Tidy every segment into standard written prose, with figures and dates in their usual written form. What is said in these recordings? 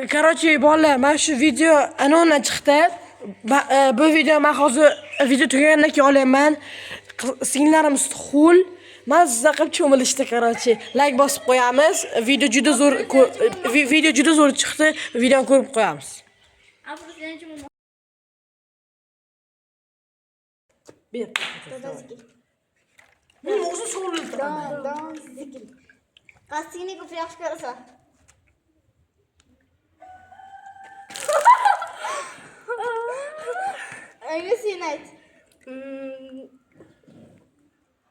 Короче, bolalar, mana shu video anondan chiqdi. Bu video men hozir video tugagandan keyin olaman. Singillarim xul. Mazza qilib cho'milishdi, короче. Like bosib qo'yamiz. Video juda zo'r chiqdi. Videoni ko'rib qo'yamiz. Bir. Men o'zim so'rayman. Qasdingni ko'p yaxshi ko'rasan. Endi sen ayt.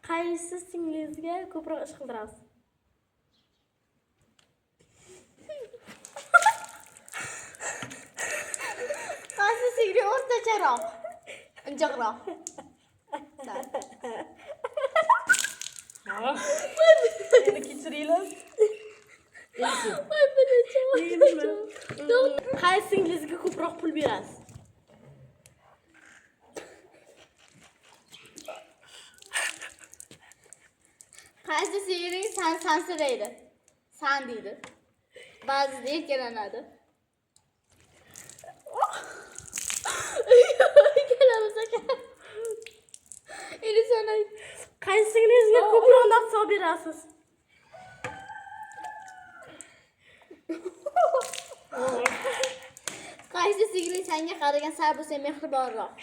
Qaysi singilizga ko'proq ish qildirasiz? Qaysi singli o'rtacharoq? Injiqroq. Meni kechiringlar. Qaysi singilizga ko'proq pul berasiz? Qaysi singling sansiraydi? San deydi. Ba'zida erkalanadi. Kelamiz aka. Endi sen ayt. Qaysi singilizga ko'proq naqd berasiz? Qaysi singling senga qaragan sal bo'lsa mehribonroq?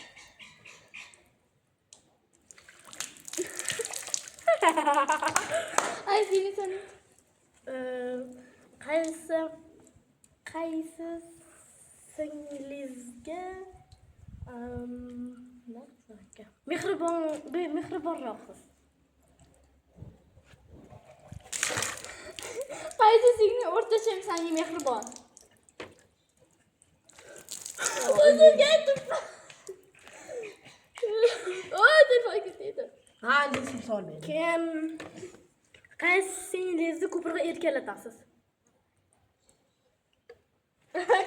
Ay, sen qaysi singilizga mehribonroqsiz? qaysi singling o'rtacha senga mehribon? O'zimga aytibman. Telefon ketdi. Ha, endi sim solmaydi. Keyin qaysi singilingizni ko'proq erkalatasiz?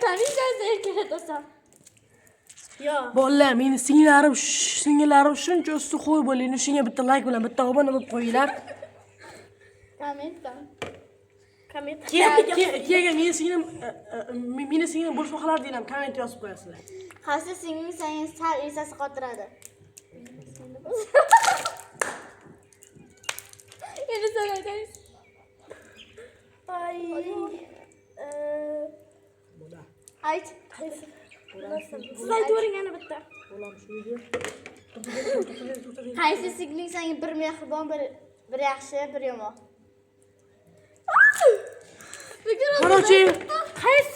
Qaniychasi erkalatasan? Yo. Bolalar, meni singillarim shuncha ustuxo'r bo'ling. Shunga bitta like bilan bitta obuna bo'lib qo'yinglar. Komment. Keyin meni singlim bo'lishmoqlar deyman, komment yozib qo'yasizlar. Qaysi singling senga sal esasi qotiradi? Endi sen aytaysiz. Ayt. Siz aytavering yana bitta. Qaysi singling senga bir mehribon, bir yaxshi, bir yomon? Короче, Qaysi